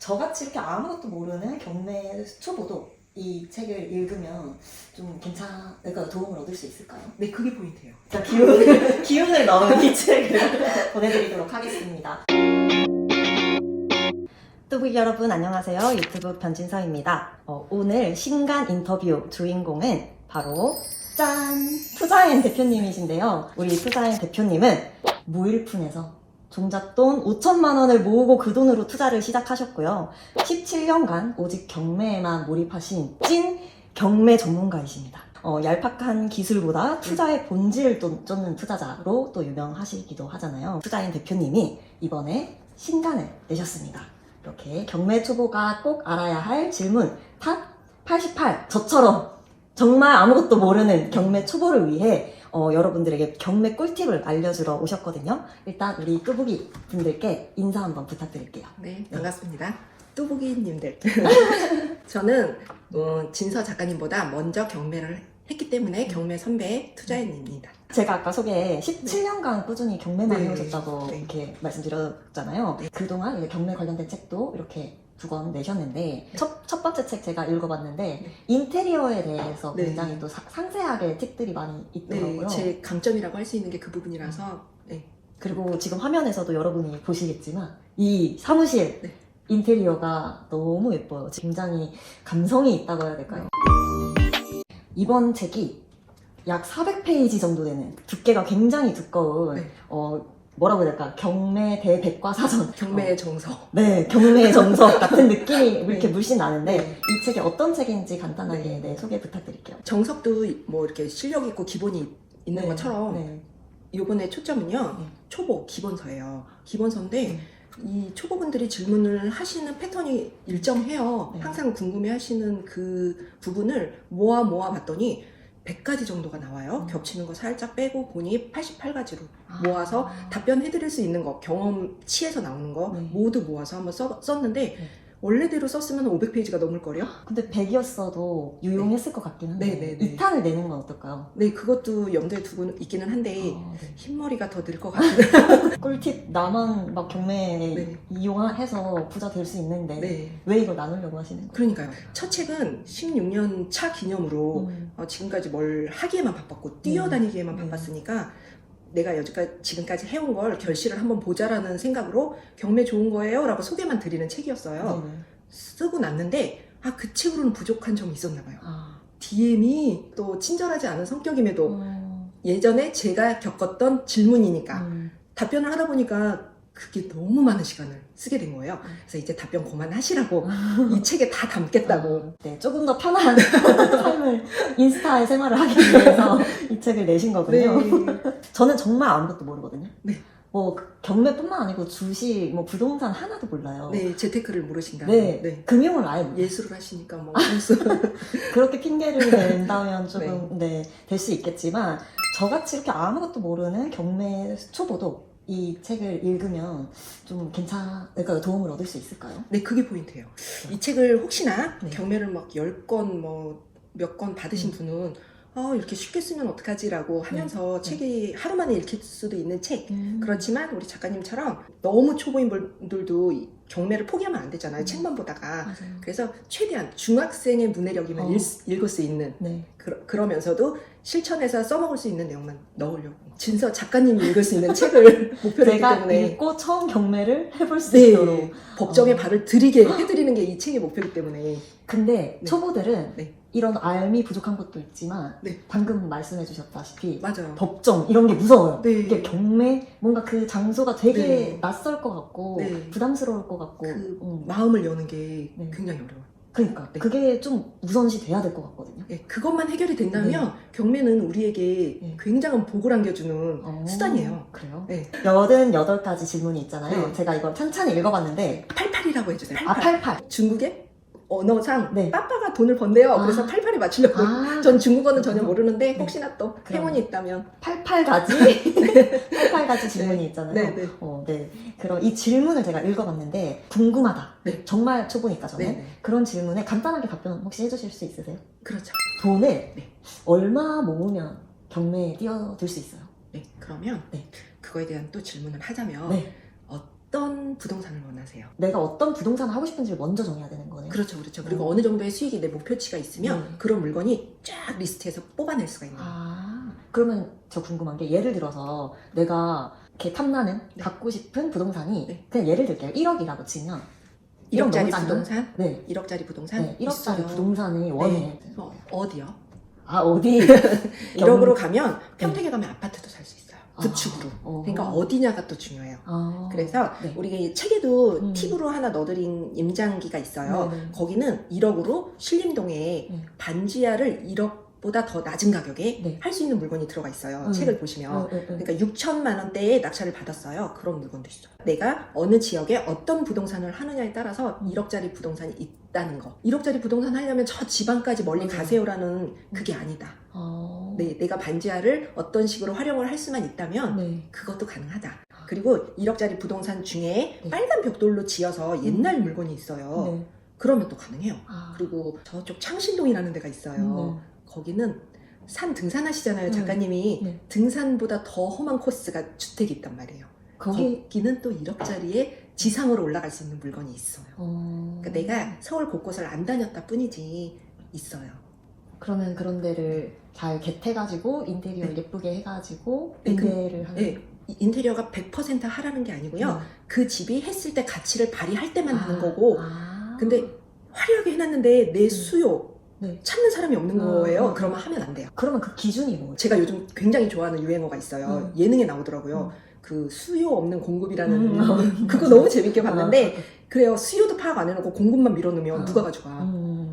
저같이 이렇게 아무것도 모르는 경매 초보도 이 책을 읽으면 좀 괜찮을까요? 도움을 얻을 수 있을까요? 네, 그게 포인트예요. 자, 기운을 넣은 이 책을 보내드리도록 하겠습니다. 뚜벅이 여러분 안녕하세요. 유튜브 변진서입니다. 오늘 신간 인터뷰 주인공은 바로 짠! 투자엔 대표님이신데요. 우리 투자엔 대표님은 무일푼에서 종잣돈 5천만 원을 모으고 그 돈으로 투자를 시작하셨고요. 17년간 오직 경매에만 몰입하신 찐 경매 전문가이십니다. 얄팍한 기술보다 투자의 본질을 쫓는 투자자로 또 유명하시기도 하잖아요. 투자인 대표님이 이번에 신간을 내셨습니다. 이렇게 경매 초보가 꼭 알아야 할 질문 탑 88. 저처럼 정말 아무것도 모르는 경매 초보를 위해 여러분들에게 경매 꿀팁을 알려주러 오셨거든요. 일단 우리 뚜벅이 분들께 인사 한번 부탁드릴게요. 네, 반갑습니다. 뚜벅이님들. 저는 진서 작가님보다 먼저 경매를 했기 때문에 경매 선배 투자인입니다. 제가 아까 소개에 17년간 꾸준히 경매만 네. 해오셨다고 네. 이렇게 말씀드렸잖아요. 네. 그동안 이제 경매 관련된 책도 이렇게 2권 내셨는데 첫 번째 책 제가 읽어봤는데 네. 인테리어에 대해서 네. 굉장히 또 상세하게 팁들이 많이 있더라고요. 네, 제 강점이라고 할 수 있는 게 그 부분이라서 네. 그리고 지금 화면에서도 여러분이 보시겠지만 이 사무실 네. 인테리어가 너무 예뻐요. 굉장히 감성이 있다고 해야 될까요? 이번 책이 약 400페이지 정도 되는 두께가 굉장히 두꺼운 네. 뭐라고 해야 될까? 경매 대백과사전. 경매의 정석. 네, 경매의 정석 같은 느낌이 이렇게 네. 물씬 나는데 네. 이 책이 어떤 책인지 간단하게 네. 소개 부탁드릴게요. 정석도 뭐 이렇게 실력 있고 기본이 있는 네. 것처럼 네. 이번에 초점은요. 네. 초보 기본서예요. 기본서인데 네. 이 초보분들이 질문을 하시는 패턴이 일정해요. 네. 항상 궁금해 하시는 그 부분을 모아 봤더니 100가지 정도가 나와요. 겹치는 거 살짝 빼고 보니 88가지로 모아서 답변해드릴 수 있는 거, 경험치에서 나오는 거 네. 모두 모아서 한번 썼는데 네. 원래대로 썼으면 500페이지가 넘을걸요? 근데 100이었어도 유용했을 것 같긴 한데 네, 네, 네. 2탄을 내는 건 어떨까요? 네, 그것도 염두에 두고 있기는 한데 네. 흰머리가 더 늘 것 같아요. 꿀팁 나만 막 경매에 네. 이용해서 부자 될 수 있는데 네. 왜 이걸 나누려고 하시는 거예요? 그러니까요. 첫 책은 16년 차 기념으로 지금까지 뭘 하기에만 바빴고 뛰어다니기에만 네. 바빴으니까 내가 지금까지 해온 걸 결실을 한번 보자라는 생각으로 경매 좋은 거예요 라고 소개만 드리는 책이었어요. 네네. 쓰고 났는데 그 책으로는 부족한 점이 있었나 봐요. DM이 또 친절하지 않은 성격임에도 예전에 제가 겪었던 질문이니까 답변을 하다 보니까 그게 너무 많은 시간을 쓰게 된 거예요. 그래서 이제 답변 그만하시라고 이 책에 다 담겠다고. 네, 조금 더 편한 삶을 인스타의 생활을 하기 위해서 이 책을 내신 거군요. 네. 저는 정말 아무것도 모르거든요. 네. 뭐 경매뿐만 아니고 주식, 뭐 부동산 하나도 몰라요. 네, 재테크를 모르신다. 네, 금융을 아예 몰라요. 예술을 하시니까 뭐 할수 그렇게 핑계를 댄다면 조금 될 수 있겠지만 저같이 이렇게 아무것도 모르는 경매 초보도 이 책을 읽으면 좀 괜찮을까요? 도움을 얻을 수 있을까요? 네, 그게 포인트예요. 이 책을 혹시나 네. 경매를 막 10건 뭐 몇 건 받으신 분은 이렇게 쉽게 쓰면 어떡하지라고 하면서 책이 하루 만에 읽힐 수도 있는 책. 그렇지만 우리 작가님처럼 너무 초보인 분들도 이 경매를 포기하면 안 되잖아요. 책만 보다가. 맞아요. 그래서 최대한 중학생의 문해력이면 읽을 수 있는 네. 그러면서도 실천해서 써먹을 수 있는 내용만 넣으려고 진서 작가님이 읽을 수 있는 책을 목표로 했기 제가 때문에 읽고 처음 경매를 해볼 수 네, 있도록 법정에 발을 들이게 해드리는 게 이 책의 목표이기 때문에 근데 네. 초보들은 네. 이런 알미 부족한 것도 있지만 네. 방금 말씀해 주셨다시피 맞아요. 법정 이런 게 무서워요. 네. 이게 경매 뭔가 그 장소가 되게 네. 낯설 것 같고 네. 부담스러울 것 같고 그 마음을 여는 게 네. 굉장히 어려워요. 그러니까 네. 그게 좀 우선시 돼야 될 것 같거든요. 네, 그것만 해결이 된다면 경매는 우리에게 네. 굉장한 복을 안겨주는 수단이에요. 그래요? 네. 88가지 질문이 있잖아요. 네. 제가 이걸 찬찬히 읽어봤는데 88이라고 해주세요. 88. 중국의 언어상 네. 빠빠가 돈을 번대요. 그래서 88에 맞추려고. 전 중국어는 전혀 모르는데 네. 혹시나 또 그럼. 행운이 있다면 88가지 88가지 질문이 있잖아요. 네, 네. 네. 그럼 이 질문을 제가 읽어봤는데 궁금하다. 네. 정말 초보니까 저는 네, 네. 그런 질문에 간단하게 답변 혹시 해주실 수 있으세요? 그렇죠. 돈을 네. 얼마 모으면 경매에 뛰어들 수 있어요? 네, 그러면 네. 그거에 대한 또 질문을 하자면 네. 어떤 부동산을 원하세요? 내가 어떤 부동산을 하고 싶은지를 먼저 정해야 되는 거네요. 그렇죠, 그렇죠. 그리고 어느 정도의 수익이 내 목표치가 있으면 그런 물건이 쫙 리스트에서 뽑아낼 수가 있는 거예요. 그러면 저 궁금한 게 예를 들어서 내가 이렇게 탐나는 갖고 싶은 부동산이 그냥 예를 들게요. 1억이라고 치면 1억짜리 부동산? 네. 1억짜리 부동산? 네, 1억짜리 있어요. 부동산을 원해. 네. 어디요? 어디? 1억으로 가면 평택에 가면 아파트도 살 수 있어요. 구축으로. 그러니까 어디냐가 또 중요해요. 그래서 우리 책에도 팁으로 하나 넣어드린 임장기가 있어요. 거기는 1억으로 신림동에 반지하를 1억보다 더 낮은 가격에 할 수 있는 물건이 들어가 있어요. 책을 보시면. 그러니까 6천만 원대의 낙찰을 받았어요. 그런 물건도 있어요. 내가 어느 지역에 어떤 부동산을 하느냐에 따라서 1억짜리 부동산이 있다는 거. 1억짜리 부동산 하려면 저 지방까지 멀리 가세요라는 그게 아니다. 네, 내가 반지하를 어떤 식으로 활용을 할 수만 있다면 그것도 가능하다. 그리고 1억짜리 부동산 중에 빨간 벽돌로 지어서 옛날 물건이 있어요. 그러면 또 가능해요. 그리고 저쪽 창신동이라는 데가 있어요. 거기는 산 등산하시잖아요. 작가님이 등산보다 더 험한 코스가 주택이 있단 말이에요. 거기는 또 1억짜리에 지상으로 올라갈 수 있는 물건이 있어요. 그러니까 내가 서울 곳곳을 안 다녔다 뿐이지 있어요. 그러면 그런 데를 잘 겟해가지고 인테리어 예쁘게 해가지고 임대를 하는 인테리어가 100% 하라는 게 아니고요. 그 집이 했을 때 가치를 발휘할 때만 하는 거고 근데 화려하게 해놨는데 내 수요 찾는 사람이 없는 거예요. 그러면 하면 안 돼요. 그러면 그 기준이 뭐예요? 제가 요즘 굉장히 좋아하는 유행어가 있어요. 예능에 나오더라고요. 그 수요 없는 공급이라는 그거 너무 재밌게 봤는데 그래요. 수요도 파악 안 해놓고 공급만 밀어놓으면 누가 가져가.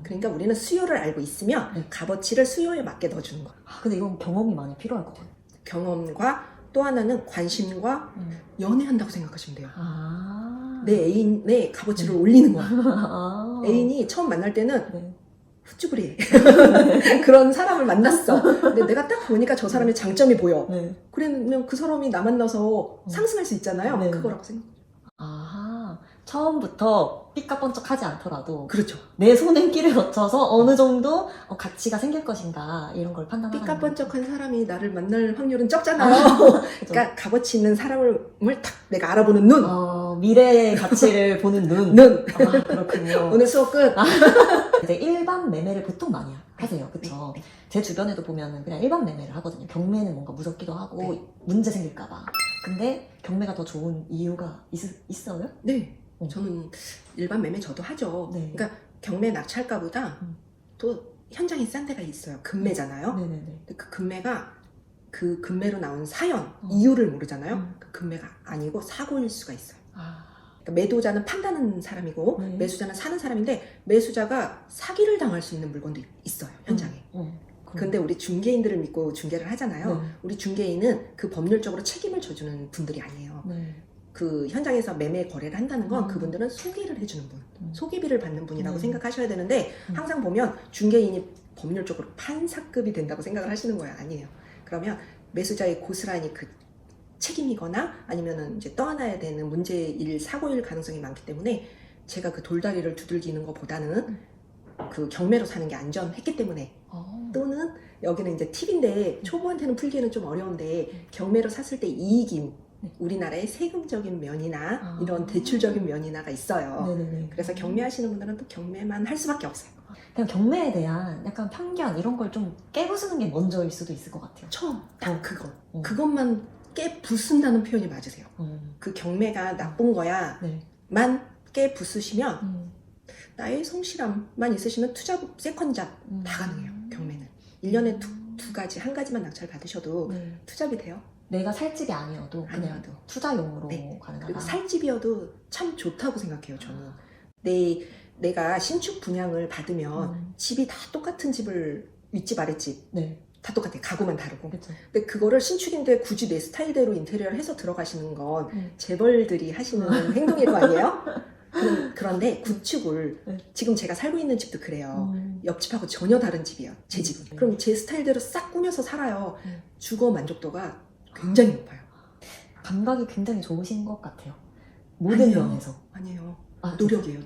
그러니까 우리는 수요를 알고 있으면 값어치를 수요에 맞게 넣어주는 거예요. 근데 이건 경험이 많이 필요할 것 같아요. 경험과 또 하나는 관심과 연애한다고 생각하시면 돼요. 내 애인의 값어치를 올리는 거야. 애인이 처음 만날 때는 훗쭈그리 그런 사람을 만났어. 근데 내가 딱 보니까 저 사람의 장점이 보여. 그러면 그 사람이 나 만나서 상승할 수 있잖아요. 그거라고 생각해요. 처음부터 삐까뻔쩍하지 않더라도 그렇죠. 내 손행길을 거쳐서 어느 정도 가치가 생길 것인가 이런 걸 판단하는 삐까뻔쩍한 사람이 나를 만날 확률은 적잖아요. 그러니까 값어치 있는 사람을 딱 내가 알아보는 눈. 미래의 가치를 보는 눈. 그렇군요. 오늘 수업 끝. 이제 일반 매매를 보통 많이 하세요. 그쵸? 제 주변에도 보면은 그냥 일반 매매를 하거든요. 경매는 뭔가 무섭기도 하고 문제 생길까봐. 근데 경매가 더 좋은 이유가 있어요? 네. 저는 일반 매매 저도 하죠. 그러니까 경매 낙찰가보다 또 현장이 싼 데가 있어요. 금매잖아요. 그 금매가 그 금매로 나온 사연, 이유를 모르잖아요. 그 금매가 아니고 사고일 수가 있어요. 그러니까 매도자는 판다는 사람이고 매수자는 사는 사람인데 매수자가 사기를 당할 수 있는 물건도 있어요. 현장에. 근데 우리 중개인들을 믿고 중개를 하잖아요. 우리 중개인은 그 법률적으로 책임을 져주는 분들이 아니에요. 그 현장에서 매매 거래를 한다는 건 그분들은 소개를 해주는 분, 소개비를 받는 분이라고 생각하셔야 되는데 항상 보면 중개인이 법률적으로 판사급이 된다고 생각을 하시는 거예요. 아니에요. 그러면 매수자의 고스란히 그 책임이거나 아니면은 이제 떠안아야 되는 문제일 사고일 가능성이 많기 때문에 제가 그 돌다리를 두들기는 것보다는 그 경매로 사는 게 안전했기 때문에 또는 여기는 이제 팁인데 초보한테는 풀기에는 좀 어려운데 경매로 샀을 때 이익인 우리나라의 세금적인 면이나 이런 대출적인 면이나가 있어요. 그래서 경매하시는 분들은 또 경매만 할 수밖에 없어요. 그냥 경매에 대한 약간 편견 이런 걸 좀 깨부수는 게 먼저일 수도 있을 것 같아요. 처음 딱 그것만 깨부순다는 표현이 맞으세요. 그 경매가 나쁜 거야 만 깨부수시면 나의 성실함만 있으시면 투잡, 세컨잡 다 가능해요. 경매는 1년에 두 가지, 한 가지만 낙찰 받으셔도 투잡이 돼요. 내가 살 집이 아니어도 그냥 투자용으로 가능하다. 그리고 살 집이어도 참 좋다고 생각해요. 저는 내가 신축 분양을 받으면 집이 다 똑같은 집을 윗집 아랫집 다 똑같아요. 가구만 다르고. 근데 그거를 신축인데 굳이 내 스타일대로 인테리어를 해서 들어가시는 건 재벌들이 하시는 행동일 거 아니에요? 그런데 구축을 지금 제가 살고 있는 집도 그래요. 옆집하고 전혀 다른 집이에요. 제 집은. 그럼 제 스타일대로 싹 꾸며서 살아요. 주거 만족도가 굉장히 높아요. 감각이 굉장히 좋으신 것 같아요. 모든 면에서. 아니에요. 노력이에요.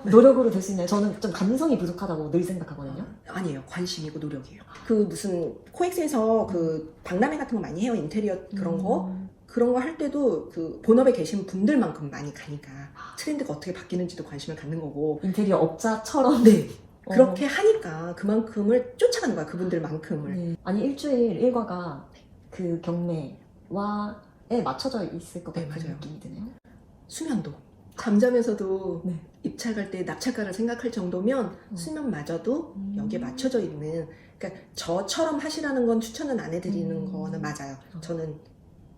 노력으로 될 수 있나요? 저는 좀 감성이 부족하다고 늘 생각하거든요. 아니에요. 관심이고 노력이에요. 그 무슨 코엑스에서 그 박람회 같은 거 많이 해요. 인테리어 그런 거. 그런 거 할 때도 그 본업에 계신 분들만큼 많이 가니까 트렌드가 어떻게 바뀌는지도 관심을 갖는 거고. 인테리어 업자처럼. 네. 그렇게 하니까 그만큼을 쫓아가는 거야, 그분들만큼을. 네. 아니 일주일 일과가 그 경매와에 맞춰져 있을 것 네, 같은 맞아요. 느낌이 드네요. 수면도. 잠자면서도 네. 입찰 갈 때 낙찰가를 생각할 정도면 수면마저도 여기에 맞춰져 있는. 그러니까 저처럼 하시라는 건 추천은 안 해드리는 거는 맞아요. 저는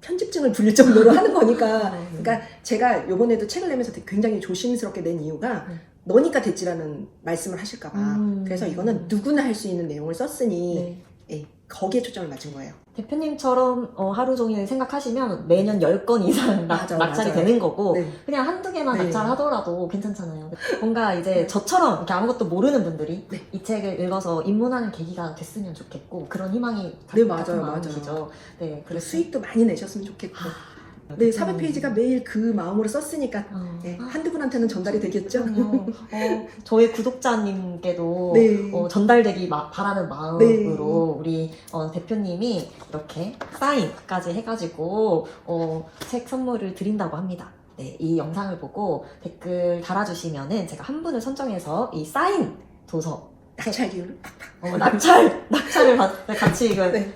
편집증을 부릴 정도로 하는 거니까. 그러니까 제가 요번에도 책을 내면서 되게 굉장히 조심스럽게 낸 이유가 너니까 됐지라는 말씀을 하실까봐. 그래서 이거는 누구나 할 수 있는 내용을 썼으니 네. 예, 거기에 초점을 맞춘 거예요. 대표님처럼 하루 종일 생각하시면 매년 10건 이상 맞아, 낙찰이 맞아요. 되는 거고 네. 그냥 한두 개만 네. 낙찰하더라도 괜찮잖아요. 뭔가 이제 저처럼 이렇게 아무것도 모르는 분들이 네. 이 책을 읽어서 입문하는 계기가 됐으면 좋겠고 그런 희망이 네, 같은 맞아요, 마음이시죠. 네, 그리고 그래서 수익도 많이 내셨으면 좋겠고. 네, 400페이지가 매일 그 마음으로 썼으니까 네, 한두 분한테는 전달이 되겠죠? 그럼요. 저희 구독자님께도 네. 전달되기 바라는 마음으로 우리 대표님이 이렇게 사인까지 해가지고 책 선물을 드린다고 합니다. 네, 이 영상을 보고 댓글 달아주시면은 제가 한 분을 선정해서 이 사인 도서 낙찰 기운을 팍팍. 낙찰을 같이 이거 네.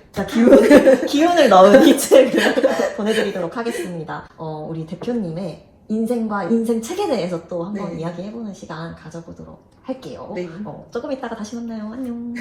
기운을 넣은 이 책을 보내드리도록 하겠습니다. 우리 대표님의 인생과 인생 책에 대해서 또 한번 네. 이야기해보는 시간 가져보도록 할게요. 네. 조금 이따가 다시 만나요. 안녕.